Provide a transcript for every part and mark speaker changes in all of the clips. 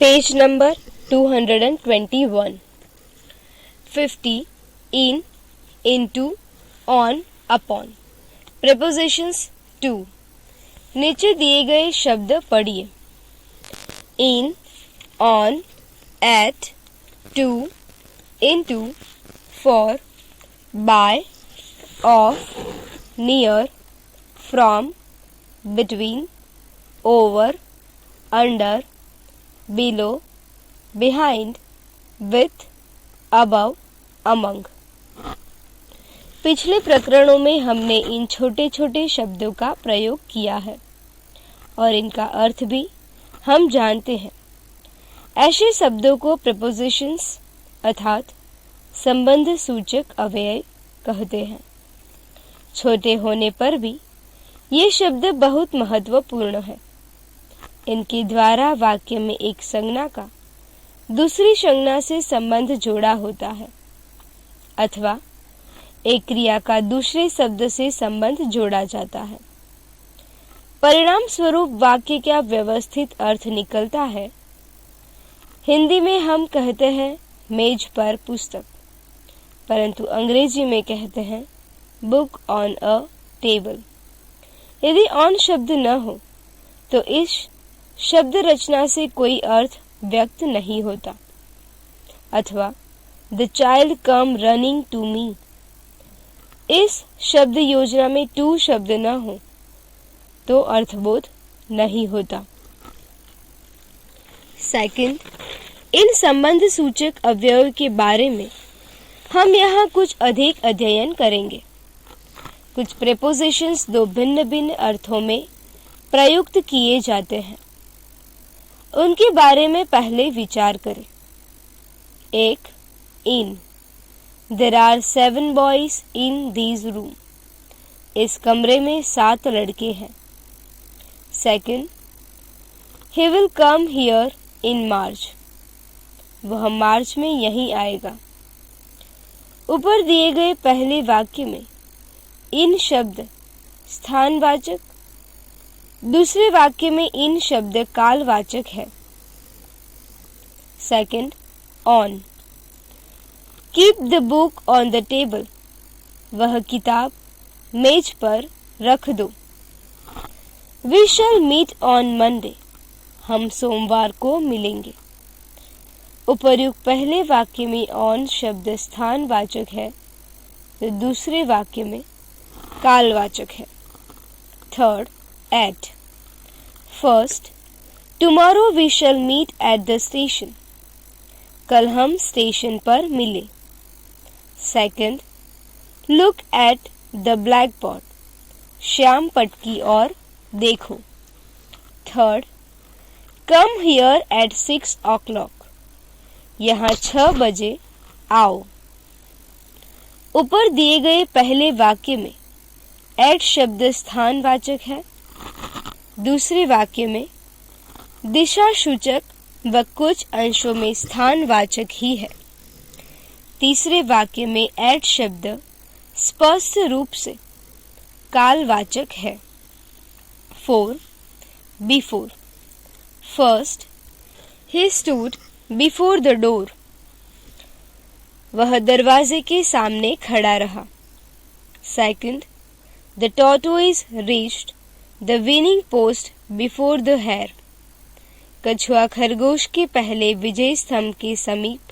Speaker 1: Page number 221. 50. In, into, on, upon. Prepositions 2. नीचे दिए गए शब्द पढ़िए. In, on, at, to, into, for, by, of, near, from, between, over, under, below, behind, with, above, among. पिछले प्रकरणों में हमने इन छोटे छोटे शब्दों का प्रयोग किया है और इनका अर्थ भी हम जानते हैं. ऐसे शब्दों को प्रीपोजिशंस अर्थात संबंध सूचक अव्यय कहते हैं. छोटे होने पर भी ये शब्द बहुत महत्वपूर्ण है. इनके द्वारा वाक्य में एक संज्ञा का दूसरी संज्ञा से संबंध जोड़ा होता है अथवा एक क्रिया का दूसरे शब्द से संबंध जोड़ा जाता है. परिणाम स्वरूप वाक्य का व्यवस्थित अर्थ निकलता है. हिंदी में हम कहते हैं मेज पर पुस्तक, परंतु अंग्रेजी में कहते हैं बुक ऑन अ टेबल. यदि ऑन शब्द न हो तो इस शब्द रचना से कोई अर्थ व्यक्त नहीं होता. अथवा the child come running to me, इस शब्द योजना में टू शब्द न हो तो अर्थबोध नहीं होता. सेकंड, इन संबंध सूचक अवयव के बारे में हम यहाँ कुछ अधिक अध्ययन करेंगे. कुछ प्रीपोजिशंस दो भिन्न भिन्न अर्थों में प्रयुक्त किए जाते हैं. उनके बारे में पहले विचार करें. एक, इन. There are 7 boys in this room. इस कमरे में 7 लड़के हैं. Second, he will come here in March. वह मार्च में यहीं आएगा. ऊपर दिए गए पहले वाक्य में इन शब्द स्थानवाचक, दूसरे वाक्य में इन शब्द कालवाचक है. Second, on. Keep the book on the table. वह किताब मेज पर रख दो. We shall meet on Monday. हम सोमवार को मिलेंगे. उपर्युक्त पहले वाक्य में ऑन शब्द स्थानवाचक है तो दूसरे वाक्य में कालवाचक है. Third, at. First, tomorrow we shall meet at the station. कल हम स्टेशन पर मिले. Second, look at the black board. श्याम पट की ओर देखो. Third, come here at 6 o'clock. यहाँ 6 बजे आओ. ऊपर दिए गए पहले वाक्य में एट शब्द स्थानवाचक है. दूसरे वाक्य में दिशा सूचक व कुछ अंशों में स्थानवाचक ही है. तीसरे वाक्य में एट शब्द स्पष्ट रूप से कालवाचक है. 4, before. First, he stood before the door. वह दरवाजे के सामने खड़ा रहा. Second, the tortoise reached the winning post before the hare. कछुआ खरगोश के पहले विजय स्तंभ के समीप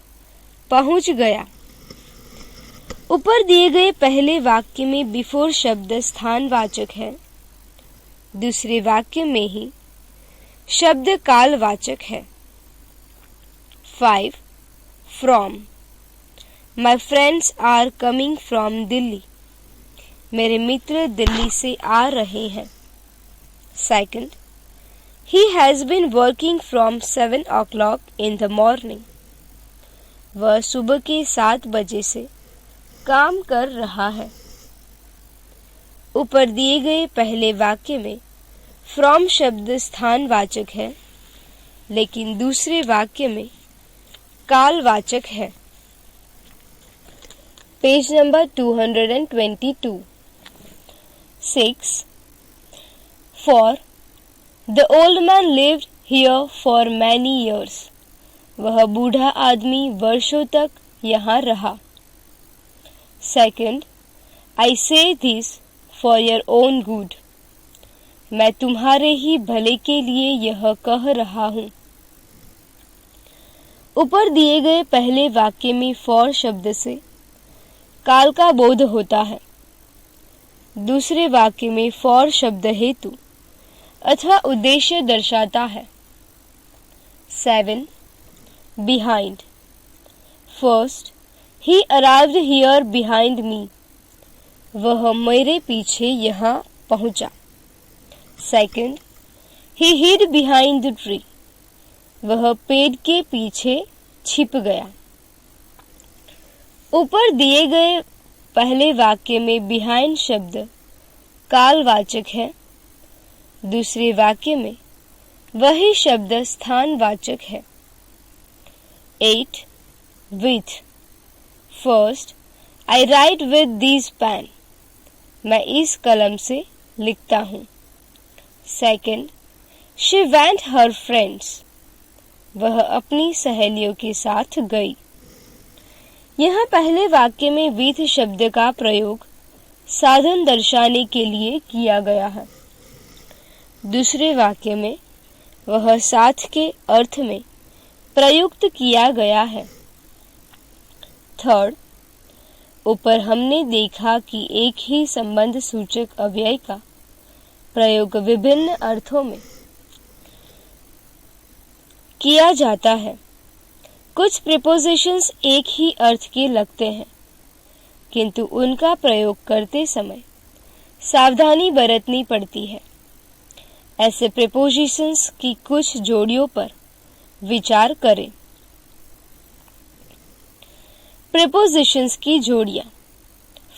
Speaker 1: पहुंच गया. ऊपर दिए गए पहले वाक्य में बिफोर शब्द स्थानवाचक है. दूसरे वाक्य में ही शब्द कालवाचक है. 5, from. My friends are coming from Delhi. मेरे मित्र दिल्ली से आ रहे हैं. Second, he has been working from 7 o'clock in the morning. वह सुबह के 7 बजे से काम कर रहा है. ऊपर दिए गए पहले वाक्य में फ्रॉम शब्द स्थानवाचक है लेकिन दूसरे वाक्य में कालवाचक है. Page number 222. 6. For the old man lived here for many years. वह बूढ़ा आदमी वर्षों तक यहाँ रहा। सेकंड, आई से this for your own good. मैं तुम्हारे ही भले के लिए यह कह रहा हूँ। ऊपर दिए गए पहले वाक्य में फॉर शब्द से काल का बोध होता है। दूसरे वाक्य में फॉर शब्द हेतु अथवा उद्देश्य दर्शाता है। 7. Behind. First, he arrived here behind me. वह मेरे पीछे यहाँ पहुँचा। Second, he hid behind the tree. वह पेड़ के पीछे छिप गया। ऊपर दिए गए पहले वाक्य में behind शब्द कालवाचक है। दूसरे वाक्य में वही शब्द स्थानवाचक है। 8. With. First, I write with this pen. मैं इस कलम से लिखता हूँ। Second, she went her friends. वह अपनी सहेलियों के साथ गई। यहाँ पहले वाक्य में with शब्द का प्रयोग साधन दर्शाने के लिए किया गया है। दूसरे वाक्य में वह साथ के अर्थ में प्रयुक्त किया गया है। थर्ड, ऊपर हमने देखा कि एक ही संबंध सूचक अव्यय का प्रयोग विभिन्न अर्थों में किया जाता है। कुछ प्रीपोजिशंस एक ही अर्थ के लगते हैं, किंतु उनका प्रयोग करते समय सावधानी बरतनी पड़ती है। ऐसे प्रीपोजिशंस की कुछ जोड़ियों पर विचार करें। प्रीपोजिशंस की जोड़ियां।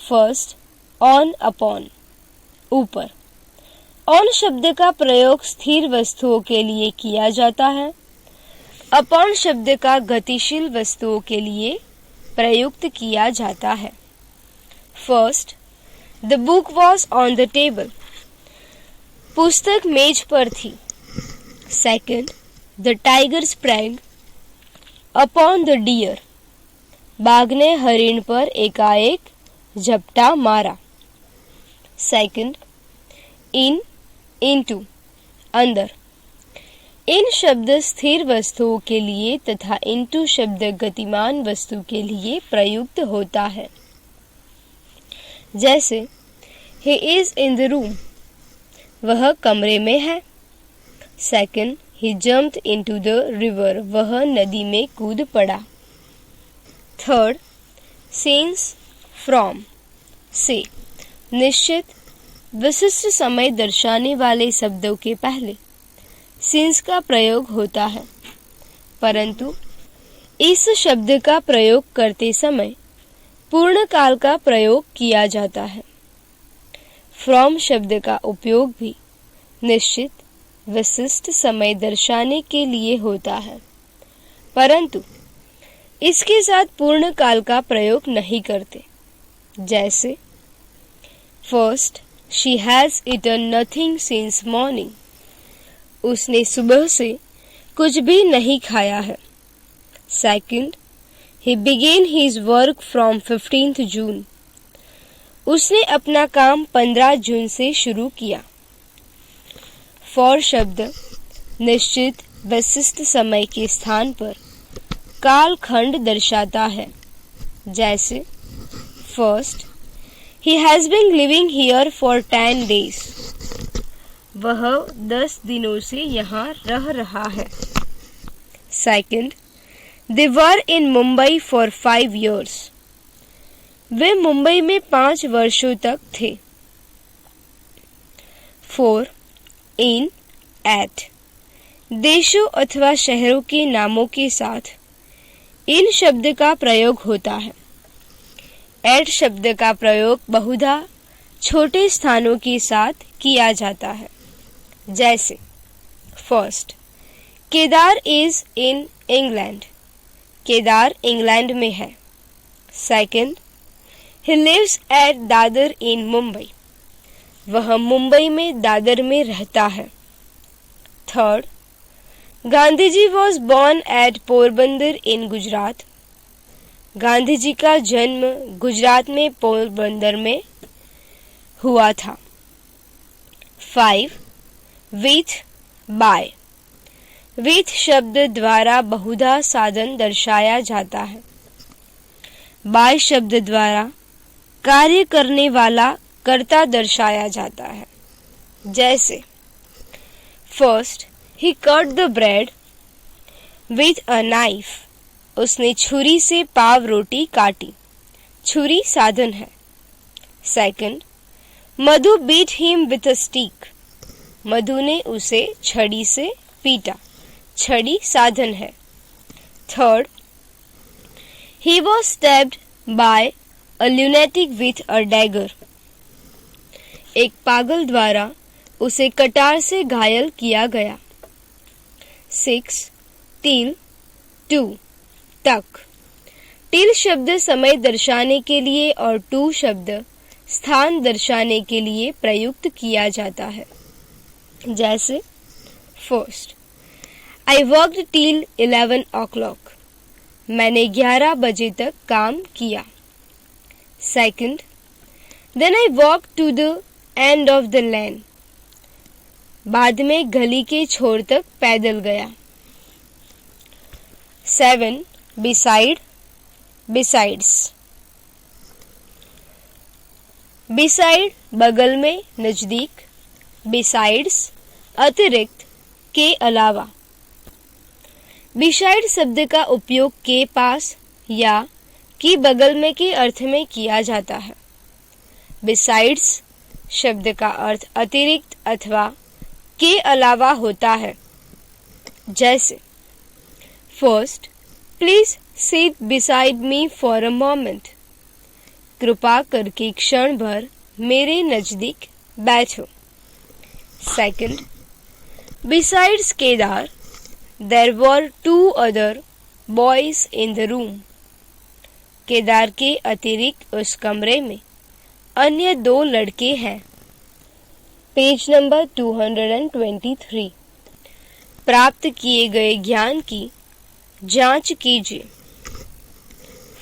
Speaker 1: फर्स्ट, ऑन अपॉन, ऊपर। ऑन शब्द का प्रयोग स्थिर वस्तुओं के लिए किया जाता है। अपॉन शब्द का गतिशील वस्तुओं के लिए प्रयुक्त किया जाता है। First, the book was on the table. पुस्तक मेज पर थी। Second, the tiger sprang upon the deer. बाघ ने हरिण पर एकाएक झपटा मारा। सेकंड, इन, इनटू, अंदर। इन शब्द स्थिर वस्तुओं के लिए तथा इनटू शब्द गतिमान वस्तु के लिए प्रयुक्त होता है। जैसे he is in the room, वह कमरे में है। Second, he jumped into the river, वह नदी में कूद पड़ा। थर्ड, since, from, से। निश्चित विशिष्ट समय दर्शाने वाले शब्दों के पहले since का प्रयोग होता है, परंतु इस शब्द का प्रयोग करते समय पूर्ण काल का प्रयोग किया जाता है। from शब्द का उपयोग भी निश्चित विशिष्ट समय दर्शाने के लिए होता है, परंतु इसके साथ पूर्ण काल का प्रयोग नहीं करते। जैसे first, she has eaten nothing since morning. उसने सुबह से कुछ भी नहीं खाया है। Second, he began his work from 15th June. उसने अपना काम 15 जून से शुरू किया। फॉर शब्द निश्चित विशिष्ट समय के स्थान पर कालखंड दर्शाता है। जैसे first, he has been living here for 10 days. वह 10 दिनों से यहाँ रह रहा है। Second, they were in Mumbai for 5 years. वे मुंबई में 5 वर्षों तक थे। 4. in, at. देशों अथवा शहरों के नामों के साथ इन शब्द का प्रयोग होता है। एट शब्द का प्रयोग बहुधा छोटे स्थानों के साथ किया जाता है। जैसे first, Kedar is in England. Kedar England में है। Second, he lives at Dadar in Mumbai. वह मुंबई में दादर में रहता है। Third, Gandhi ji was born at Porbandar in Gujarat. Gandhi ji का जन्म गुजरात में पोरबंदर में हुआ था। 5. With bye. विथ शब्द द्वारा बहुधा साधन दर्शाया जाता है। बाय शब्द द्वारा कार्य करने वाला कर्ता दर्शाया जाता है। जैसे first he cut the bread with a knife. उसने छुरी से पाव रोटी काटी। छुरी साधन है। Second, Madhu beat him with a stick. Madhu ने उसे छड़ी से पीटा। छड़ी साधन है। Third, he was stabbed by a lunatic with a dagger. एक पागल द्वारा उसे कटार से घायल किया गया। 6. टिल टू तक। टिल शब्द समय दर्शाने के लिए और टू शब्द स्थान दर्शाने के लिए प्रयुक्त किया जाता है। जैसे first, I worked till 11 o'clock। मैंने 11 बजे तक काम किया। Second, then I walk to the end of the lane. बाद में गली के छोर तक पैदल गया। 7. Beside besides. बिसाइड बगल में, नजदीक। बिसाइड्स अतिरिक्त, के अलावा। बिसाइड शब्द का उपयोग के पास या की बगल में के अर्थ में किया जाता है। बिसाइड्स शब्द का अर्थ अतिरिक्त अथवा के अलावा होता है। जैसे first, please sit beside me for a moment. कृपा करके क्षण भर मेरे नजदीक बैठो। Second, besides Kedar there were 2 other boys in the room। Kedar के अतिरिक्त उस कमरे में अन्य 2 लड़के हैं। Page number 223। प्राप्त किए गए ज्ञान की जांच कीजिए।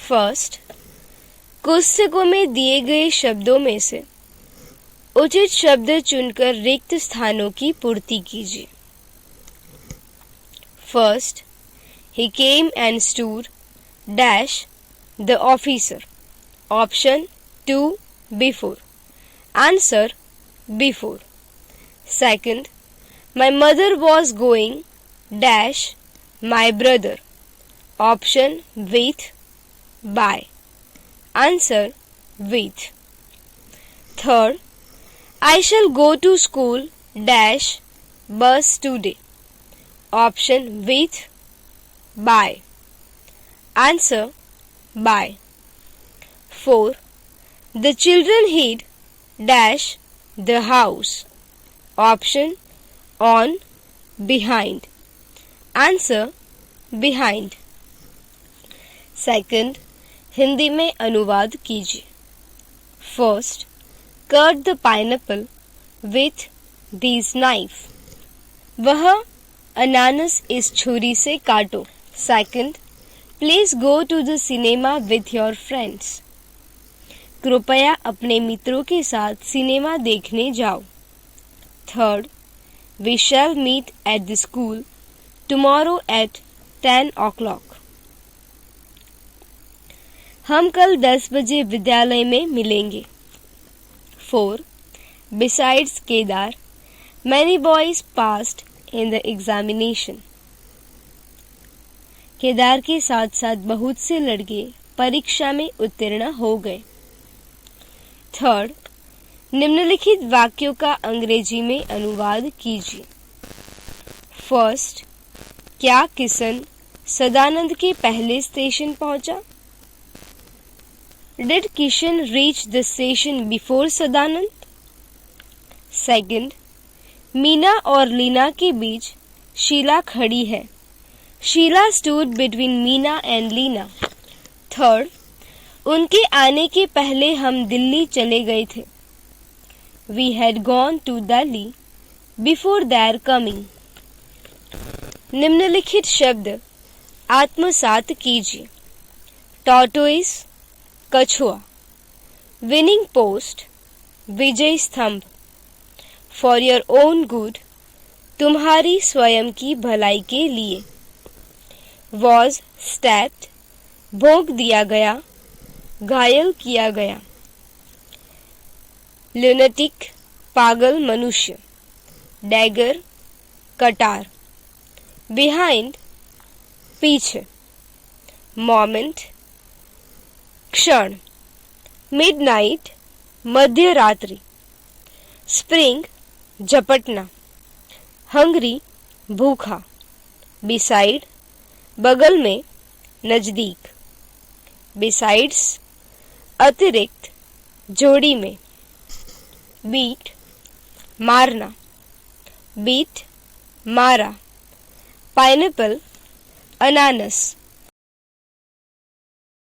Speaker 1: फर्स्ट, पुस्तकों में दिए गए शब्दों में से उचित शब्द चुनकर रिक्त स्थानों की पूर्ति कीजिए। First, he came and stood dash the officer। Option 2 before। Answer before। Second, my mother was going dash my brother। Option with, by। Answer with। Third, I shall go to school dash bus today। Option with, by। Answer by। 4, the children hid dash the house। Option on, behind। Answer behind। Second, Hindi में अनुवाद कीजिए। First, cut the pineapple with this knife. वह अनानास इस छुरी से काटो। Second, please go to the cinema with your friends. कृपया अपने मित्रों के साथ सिनेमा देखने जाओ। Third, we shall meet at the school tomorrow at 10 o'clock। हम कल 10 बजे विद्यालय में मिलेंगे। 4, besides Kedar, many boys passed in the examination। Kedar के साथ साथ बहुत से लड़के परीक्षा में उत्तीर्ण हो गए। थर्ड, निम्नलिखित वाक्यों का अंग्रेजी में अनुवाद कीजिए। फर्स्ट, क्या किशन सदानंद के पहले स्टेशन पहुंचा? Did Kishan reach the station before Sadanand? Second, Meena और लीना के बीच शीला खड़ी है। Sheela stood between Meena and Leena. Third, उनके आने के पहले हम दिल्ली चले गए थे। We had gone to Delhi before their coming। निम्नलिखित शब्द आत्मसात कीजिए। टॉर्टोइस कछुआ, विनिंग पोस्ट विजय स्तंभ, फॉर योर ओन गुड तुम्हारी स्वयं की भलाई के लिए, वॉज स्टैप्ड भोंक दिया गया, घायल किया गया, ल्यूनेटिक पागल मनुष्य, डैगर कटार, बिहाइंड पीछे, मोमेंट क्षण, मिडनाइट मध्य रात्रि, स्प्रिंग झपटना, हंग्री भूखा, बिसाइड बगल में नजदीक, बिसाइड्स अतिरिक्त जोड़ी में, बीट मारना, बीट मारा, पाइनएप्पल अनानस,